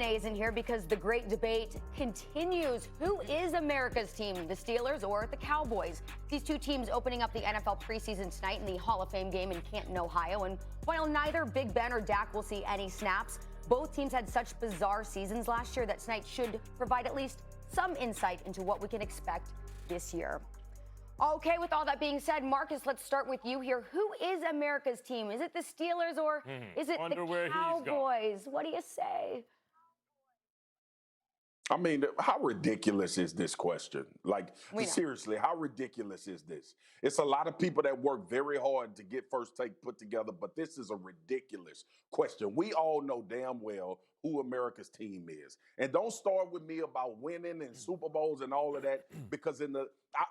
Nays in here because the great debate continues. Who is America's team, the Steelers or the Cowboys? These two teams opening up the NFL preseason tonight in the Hall of Fame game in Canton, Ohio. And while neither Big Ben or Dak will see any snaps, both teams had such bizarre seasons last year that tonight should provide at least some insight into what we can expect this year. Okay, with all that being said, Marcus, let's start with you here. Who is America's team? Is it the Steelers or is it the Cowboys? What do you say? I mean, how ridiculous is this question? Like, seriously, how ridiculous is this? It's a lot of people that work very hard to get First Take put together, but this is a ridiculous question. We all know damn well who America's team is. And don't start with me about winning and Super Bowls and all of that, because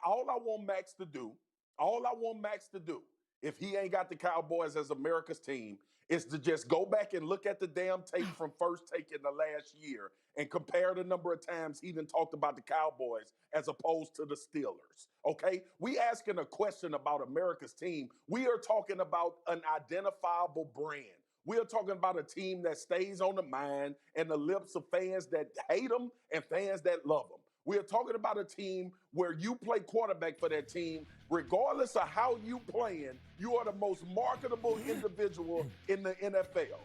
all I want Max to do, if he ain't got the Cowboys as America's team, is to just go back and look at the damn tape from First Take in the last year and compare the number of times he even talked about the Cowboys as opposed to the Steelers, okay? We asking a question about America's team. We are talking about an identifiable brand. We are talking about a team that stays on the mind and the lips of fans that hate them and fans that love them. We are talking about a team where you play quarterback for that team. Regardless of how you playing, you are the most marketable individual in the NFL,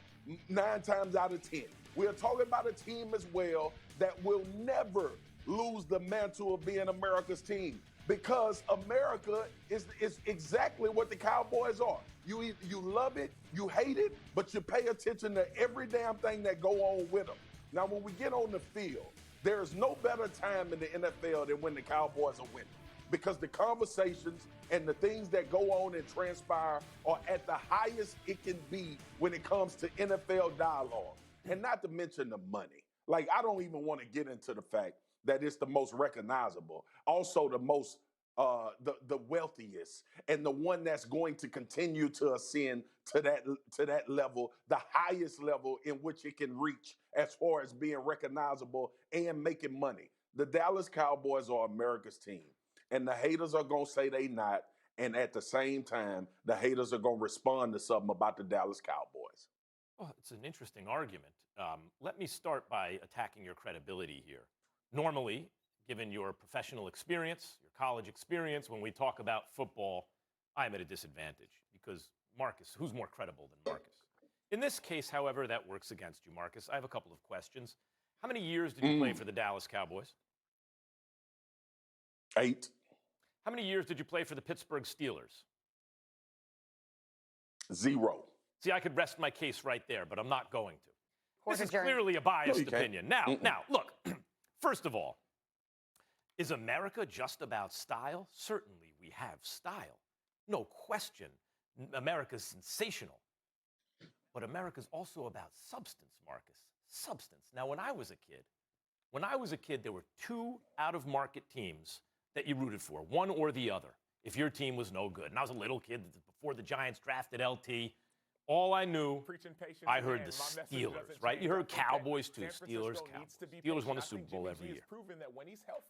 9 times out of 10. We are talking about a team as well that will never lose the mantle of being America's team, because America is exactly what the Cowboys are. You love it, you hate it, but you pay attention to every damn thing that go on with them. Now, when we get on the field, there's no better time in the NFL than when the Cowboys are winning, because the conversations and the things that go on and transpire are at the highest it can be when it comes to NFL dialogue. And not to mention the money. Like, I don't even want to get into the fact that it's the most recognizable, also the most, the wealthiest, and the one that's going to continue to ascend to that level, the highest level in which it can reach as far as being recognizable and making money. The Dallas Cowboys are America's team, and the haters are going to say they not, and at the same time, the haters are going to respond to something about the Dallas Cowboys. Well, it's an interesting argument. Let me start by attacking your credibility here. Normally, given your professional experience, your college experience, when we talk about football, I'm at a disadvantage because Marcus, who's more credible than Marcus? In this case, however, that works against you, Marcus. I have a couple of questions. How many years did you play for the Dallas Cowboys? 8. How many years did you play for the Pittsburgh Steelers? 0. See, I could rest my case right there, but I'm not going to. This is clearly a biased opinion. Now, look, first of all, is America just about style? Certainly we have style. No question. America's sensational. But America's also about substance, Marcus. Substance. Now, when I was a kid, there were 2 out-of-market teams that you rooted for, one or the other, if your team was no good. And I was a little kid before the Giants drafted LT. All I knew, I heard the Steelers, right? You heard Cowboys too, Steelers, Cowboys. Steelers won the Super Bowl every year.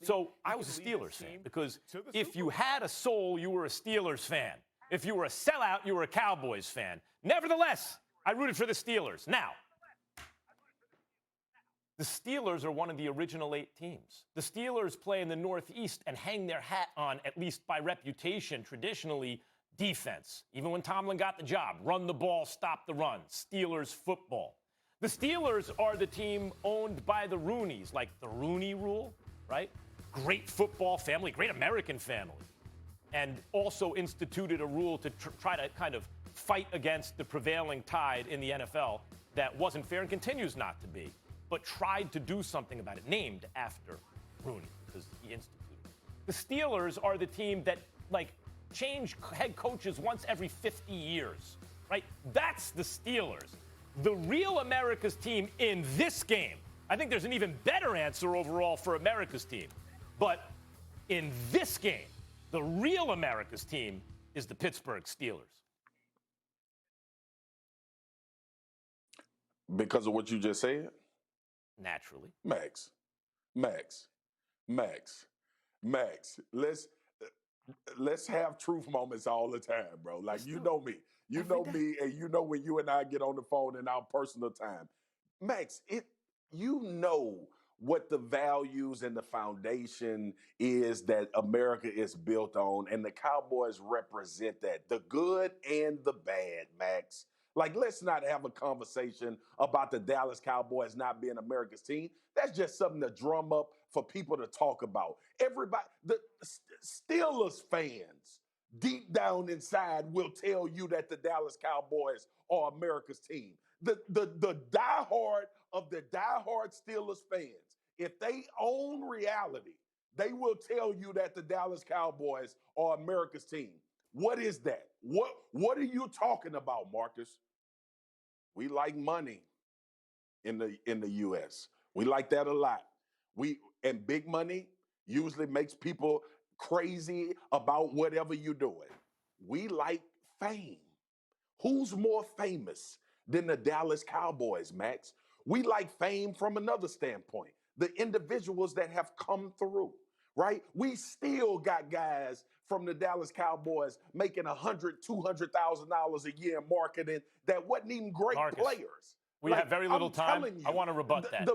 So I was a Steelers fan because if you had a soul, you were a Steelers fan. If you were a sellout, you were a Cowboys fan. Nevertheless, I rooted for the Steelers. Now, the Steelers are one of the original 8 teams. The Steelers play in the Northeast and hang their hat on, at least by reputation, traditionally, defense. Even when Tomlin got the job, run the ball, stop the run. Steelers football. The Steelers are the team owned by the Rooneys, like the Rooney Rule, right? Great football family, great American family. And also instituted a rule to try to kind of fight against the prevailing tide in the NFL that wasn't fair and continues not to be, but tried to do something about it, named after Rooney, because he instituted it. The Steelers are the team that, like, change head coaches once every 50 years, right? That's the Steelers. The real America's team in this game, I think there's an even better answer overall for America's team. But in this game, the real America's team is the Pittsburgh Steelers. Because of what you just said? Naturally. Max, let's have truth moments all the time, bro. Like, you know me. You know me, and you know when you and I get on the phone in our personal time. Max, you know what the values and the foundation is that America is built on, and the Cowboys represent that, the good and the bad, Max. Like, let's not have a conversation about the Dallas Cowboys not being America's team. That's just something to drum up for people to talk about. Everybody, the Steelers fans, deep down inside, will tell you that the Dallas Cowboys are America's team. The diehard of the diehard Steelers fans, if they own reality, they will tell you that the Dallas Cowboys are America's team. What is that? What are you talking about, Marcus? We like money in the US. We like that a lot. And big money usually makes people crazy about whatever you're doing. We like fame. Who's more famous than the Dallas Cowboys, Max? We like fame from another standpoint. The individuals that have come through, right? We still got guys from the Dallas Cowboys making $100,000, $200,000 a year in marketing that wasn't even great players. We have very little time. I want to rebut that.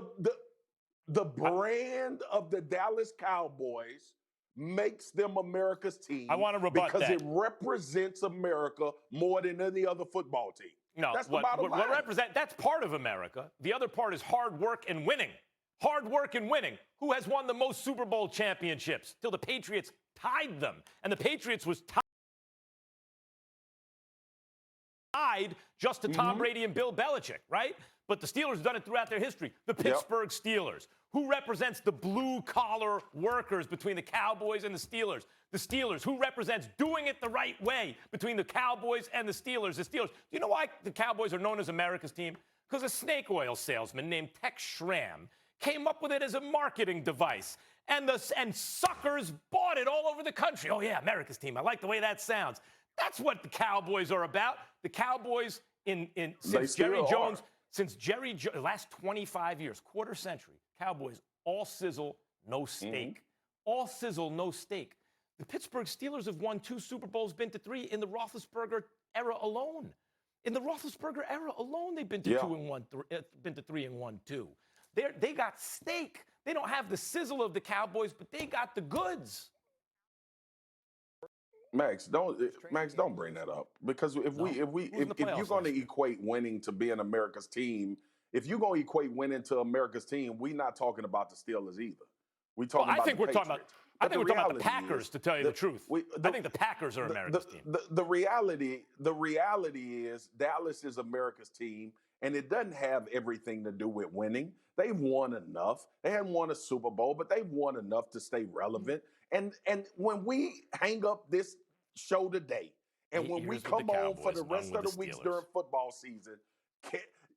The brand of the Dallas Cowboys makes them America's team. I want to rebut because that. it represents America more than any other football team. No, that's the bottom line. That's part of America. The other part is hard work and winning. Hard work and winning. Who has won the most Super Bowl championships? Till the Patriots tied them. And the Patriots was tied just to Tom Brady and Bill Belichick, right? But the Steelers have done it throughout their history. The Pittsburgh Steelers. Who represents the blue-collar workers between the Cowboys and the Steelers? The Steelers. Who represents doing it the right way between the Cowboys and the Steelers? The Steelers. Do you know why the Cowboys are known as America's team? Because a snake oil salesman named Tex Schramm came up with it as a marketing device. And suckers bought it all over the country. Oh, yeah, America's team. I like the way that sounds. That's what the Cowboys are about. The Cowboys, since Jerry Jones, last 25 years, quarter century, Cowboys, all sizzle, no steak. All sizzle, no steak. The Pittsburgh Steelers have won 2 Super Bowls, been to 3 in the Roethlisberger era alone. In the Roethlisberger era alone, they've been to 3 and 1-2. They got steak. They don't have the sizzle of the Cowboys, but they got the goods. Max, don't bring that up, because if you're going to equate winning to being America's team, if you're going to equate winning to America's team, we're not talking about the Steelers either. We're talking about the Patriots. I think we're talking about the Packers, to tell you the truth. I think the Packers are America's team. The reality is Dallas is America's team, and it doesn't have everything to do with winning. They've won enough. They haven't won a Super Bowl, but they've won enough to stay relevant. And when we hang up this show today, and when we come on for the rest of the weeks during football season,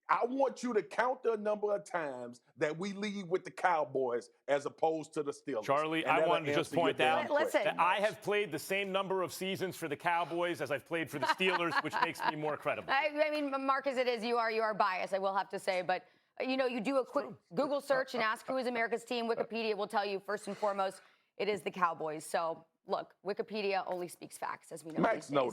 I want you to count the number of times that we lead with the Cowboys as opposed to the Steelers. Charlie, I wanted to just point out that I have played the same number of seasons for the Cowboys as I've played for the Steelers, which makes me more credible. I mean, Mark, as it is, you are biased, I will have to say. But, you know, you do a quick Google search and ask who is America's team. Wikipedia will tell you, first and foremost, it is the Cowboys. So, look, Wikipedia only speaks facts, as we know. Max knows that.